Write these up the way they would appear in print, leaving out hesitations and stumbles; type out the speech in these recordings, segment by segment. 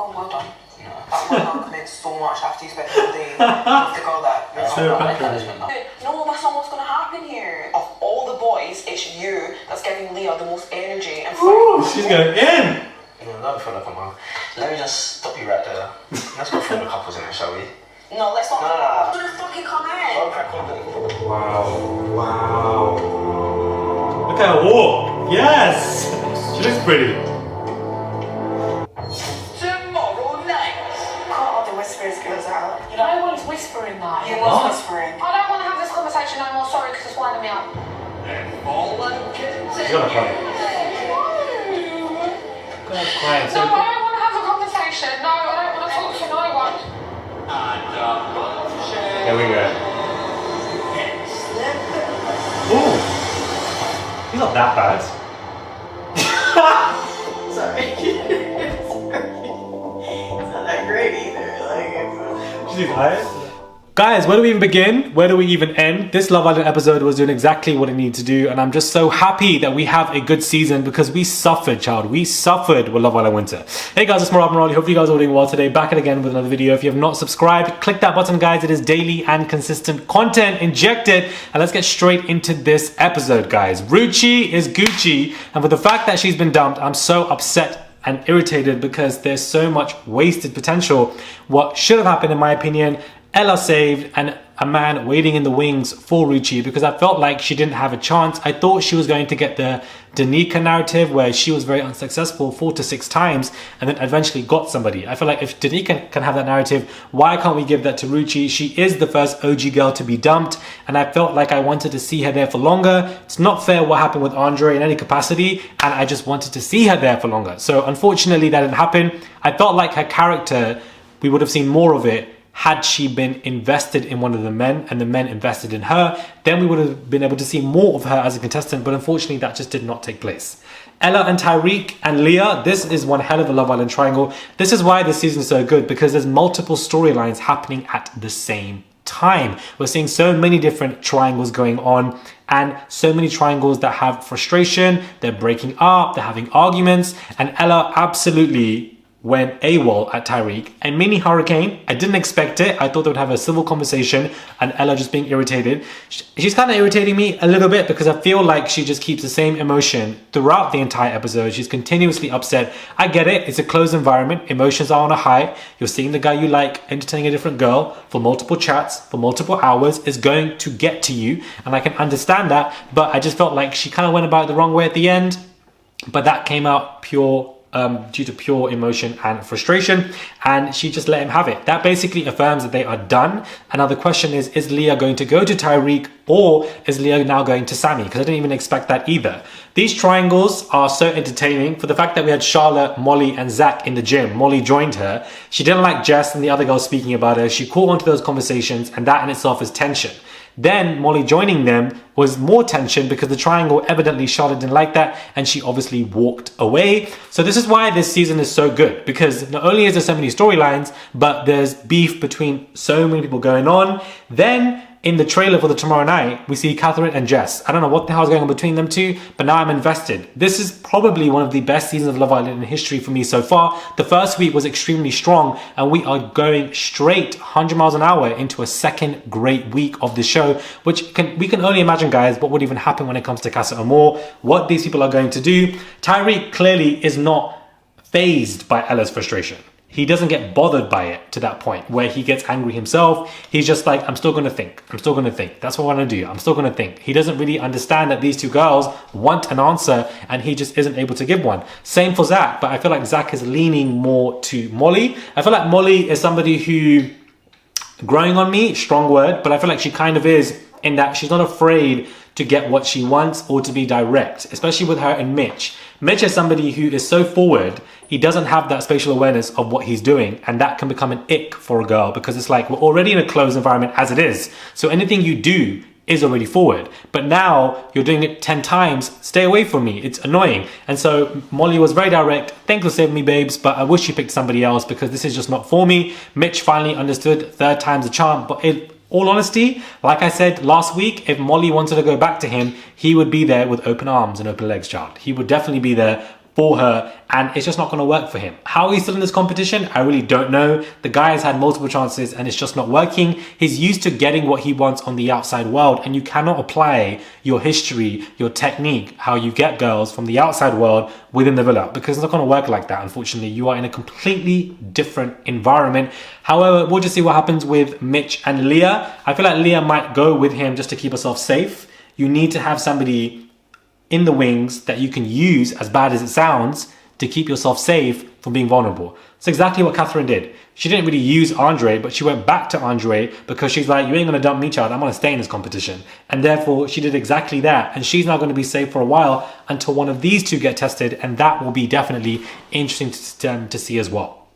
Oh, well done. Well done, committed so much after you spent all day with the girl that you're So not No, that's not what's going to happen here. Of all the boys, it's you that's giving Leah the most energy and Ooh, she's going in! Don't feel like I'm on. Let me just stop you right there. Let's go through the couples in it, shall we? No, let's not do that. Should have fucking come in. I'll crack on then. Wow. Look at her walk. Yes! She looks pretty. Tomorrow night. Cut all the whispers, girls out. You know, no one's whispering that. You was whispering. I don't want to have this conversation no more, sorry, because it's winding me up. She's gonna cry. Gonna cry. No, I don't want to have a conversation. No, I don't want to talk to no one. There we go. Ooh. He's not that bad. Sorry. It's not that great either. She's eyes. Guys, where do we even begin? Where do we even end? This Love Island episode was doing exactly what it needed to do, and I'm just so happy that we have a good season because we suffered, child. We suffered with Love Island Winter. Hey guys, it's Rob Morali. Hope you guys are all doing well today. Back at again with another video. If you have not subscribed, click that button, guys. It is daily and consistent content injected. And let's get straight into this episode, guys. Ruchee is Gucci, and with the fact that she's been dumped, I'm so upset and irritated because there's so much wasted potential. What should have happened, in my opinion, Ella saved and a man waiting in the wings for Ruchee because I felt like she didn't have a chance. I thought she was going to get the Danica narrative where she was very unsuccessful 4 to 6 times and then eventually got somebody. I feel like if Danica can have that narrative, why can't we give that to Ruchee? She is the first OG girl to be dumped and I felt like I wanted to see her there for longer. It's not fair what happened with Andre in any capacity and I just wanted to see her there for longer. So unfortunately that didn't happen. I felt like her character, we would have seen more of it had she been invested in one of the men and the men invested in her, then we would have been able to see more of her as a contestant, but unfortunately that just did not take place. Ella and Tyrique and Leah, this is one hell of a Love Island triangle. This is why this season is so good because there's multiple storylines happening at the same time. We're seeing so many different triangles going on and so many triangles that have frustration, they're breaking up, they're having arguments, and Ella absolutely went AWOL at Tyrique. A mini hurricane, I didn't expect it. I thought they would have a civil conversation and Ella just being irritated. She's kind of irritating me a little bit because I feel like she just keeps the same emotion throughout the entire episode. She's continuously upset. I get it, it's a closed environment, emotions are on a high. You're seeing the guy you like entertaining a different girl for multiple chats, for multiple hours, is going to get to you. And I can understand that, but I just felt like she kind of went about it the wrong way at the end. But that came out due to pure emotion and frustration, and she just let him have it. That basically affirms that they are done. And now the question is Leah going to go to Tyrique or is Leah now going to Sammy? Because I didn't even expect that either. These triangles are so entertaining for the fact that we had Charlotte, Molly and Zach in the gym. Molly joined her. She didn't like Jess and the other girls speaking about her. She caught onto those conversations and that in itself is tension. Then Molly joining them was more tension because the triangle, evidently Charlotte didn't like that and she obviously walked away. So this is why this season is so good because not only is there so many storylines, but there's beef between so many people going on. Then in the trailer for the tomorrow night, we see Catherine and Jess. I don't know what the hell is going on between them two, but now I'm invested. This is probably one of the best seasons of Love Island in history for me so far. The first week was extremely strong, and we are going straight 100 miles an hour into a second great week of the show, which we can only imagine, guys, what would even happen when it comes to Casa Amor, what these people are going to do. Tyrique clearly is not fazed by Ella's frustration. He doesn't get bothered by it to that point where he gets angry himself. He's just like, I'm still going to think. I'm still going to think. That's what I want to do. I'm still going to think. He doesn't really understand that these two girls want an answer and he just isn't able to give one. Same for Zach, but I feel like Zach is leaning more to Molly. I feel like Molly is somebody who, growing on me, strong word, but I feel like she kind of is in that she's not afraid to get what she wants or to be direct, especially with her and Mitch. Mitch is somebody who is so forward, he doesn't have that spatial awareness of what he's doing, and that can become an ick for a girl because it's like we're already in a closed environment as it is. So anything you do is already forward, but now you're doing it 10 times. Stay away from me. It's annoying. And so Molly was very direct. Thanks for saving me, babes, but I wish you picked somebody else because this is just not for me. Mitch finally understood, third time's a charm, but all honesty, like I said last week, if Molly wanted to go back to him, he would be there with open arms and open legs, child. He would definitely be there for her, and it's just not going to work for him. How he's still in this competition, I really don't know. The guy has had multiple chances and it's just not working. He's used to getting what he wants on the outside world, and you cannot apply your history, your technique, how you get girls from the outside world within the villa, because it's not going to work like that. Unfortunately, you are in a completely different environment. However, we'll just see what happens with Mitch and Leah. I feel like Leah might go with him just to keep herself safe. You need to have somebody in the wings that you can use, as bad as it sounds, to keep yourself safe from being vulnerable. It's exactly what Catherine did. She didn't really use Andre, but she went back to Andre because she's like, you ain't gonna dump me, child. I'm gonna stay in this competition. And therefore, she did exactly that. And she's now gonna be safe for a while until one of these two get tested, and that will be definitely interesting to see as well.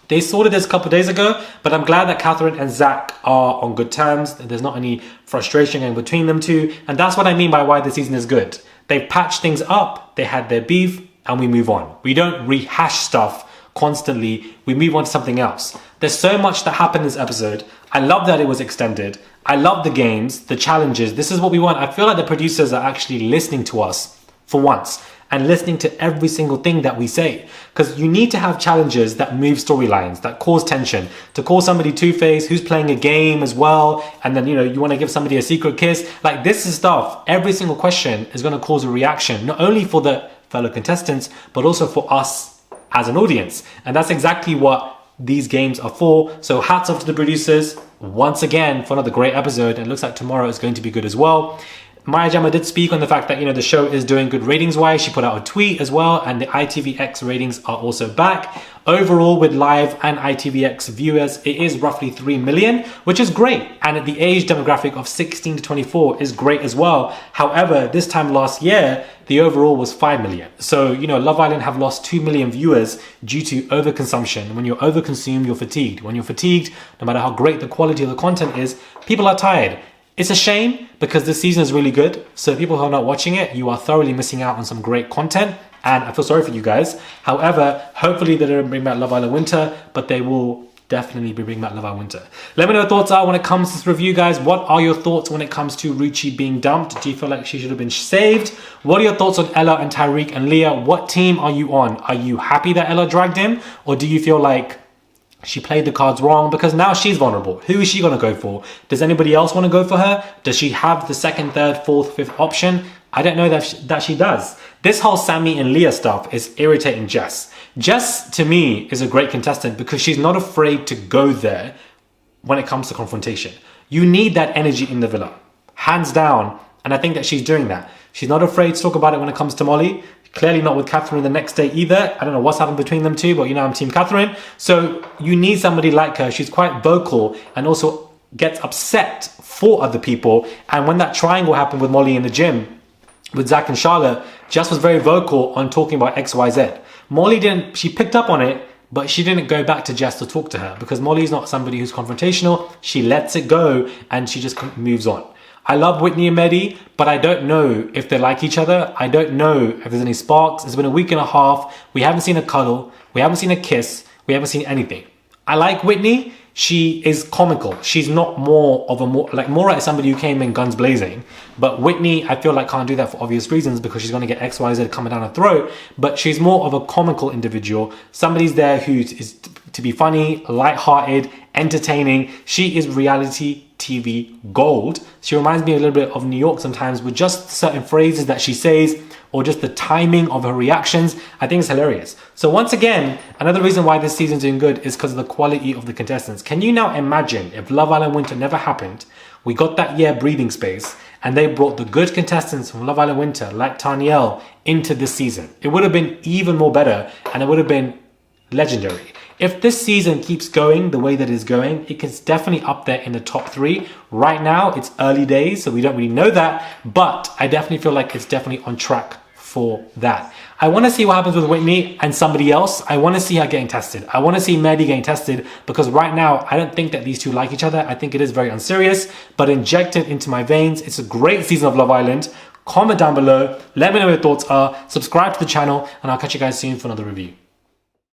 They sorted this a couple of days ago, but I'm glad that Catherine and Zach are on good terms. There's not any frustration going between them two. And that's what I mean by why the season is good. They've patched things up, they had their beef, and we move on. We don't rehash stuff constantly, we move on to something else. There's so much that happened in this episode. I love that it was extended. I love the games, the challenges. This is what we want. I feel like the producers are actually listening to us for once and listening to every single thing that we say. Because you need to have challenges that move storylines, that cause tension. To call somebody two-faced who's playing a game as well, and then, you want to give somebody a secret kiss. Like, this is stuff. Every single question is going to cause a reaction, not only for the fellow contestants, but also for us as an audience. And that's exactly what these games are for. So hats off to the producers once again for another great episode. And it looks like tomorrow is going to be good as well. Maya Jama did speak on the fact that, the show is doing good ratings wise. She put out a tweet as well, and the ITVX ratings are also back. Overall, with live and ITVX viewers, it is roughly 3 million, which is great. And at the age demographic of 16 to 24 is great as well. However, this time last year, the overall was 5 million. So, Love Island have lost 2 million viewers due to overconsumption. When you're overconsumed, you're fatigued. When you're fatigued, no matter how great the quality of the content is, people are tired. It's a shame because this season is really good. So people who are not watching it, you are thoroughly missing out on some great content. And I feel sorry for you guys. However, hopefully they don't bring back Love Island Winter, but they will definitely be bringing back Love Island Winter. Let me know what your thoughts are when it comes to this review, guys. What are your thoughts when it comes to Ruchee being dumped? Do you feel like she should have been saved? What are your thoughts on Ella and Tyrique and Leah? What team are you on? Are you happy that Ella dragged him? Or do you feel like she played the cards wrong because now she's vulnerable? Who is she going to go for? Does anybody else want to go for her? Does she have the second, third, fourth, fifth option? I don't know that she does. This whole Sammy and Leah stuff is irritating Jess. Jess, to me, is a great contestant because she's not afraid to go there when it comes to confrontation. You need that energy in the villa, hands down. And I think that she's doing that. She's not afraid to talk about it when it comes to Molly. Clearly not with Catherine the next day either. I don't know what's happened between them two, but I'm Team Catherine. So you need somebody like her. She's quite vocal and also gets upset for other people. And when that triangle happened with Molly in the gym, with Zach and Charlotte, Jess was very vocal on talking about XYZ. Molly didn't, she picked up on it, but she didn't go back to Jess to talk to her because Molly's not somebody who's confrontational. She lets it go and she just moves on. I love Whitney and Maddie, but I don't know if they like each other. I don't know if there's any sparks. It's been a week and a half. We haven't seen a cuddle. We haven't seen a kiss. We haven't seen anything. I like Whitney. She is comical. She's not Maura is somebody who came in guns blazing. But Whitney, I feel like can't do that for obvious reasons because she's going to get XYZ coming down her throat. But she's more of a comical individual. Somebody's there who is to be funny, lighthearted, entertaining. She is reality TV gold. She reminds me a little bit of New York sometimes with just certain phrases that she says or just the timing of her reactions. I think it's hilarious. So once again, another reason why this season's doing good is because of the quality of the contestants. Can you now imagine if Love Island Winter never happened, we got that year breathing space and they brought the good contestants from Love Island Winter like Tanielle into this season? It would have been even more better and it would have been legendary. If this season keeps going the way that it's going, it is definitely up there in the top 3. Right now, it's early days, so we don't really know that, but I definitely feel like it's definitely on track for that. I want to see what happens with Whitney and somebody else. I want to see her getting tested. I want to see Maddie getting tested because right now, I don't think that these two like each other. I think it is very unserious, but injected into my veins. It's a great season of Love Island. Comment down below. Let me know what your thoughts are. Subscribe to the channel, and I'll catch you guys soon for another review.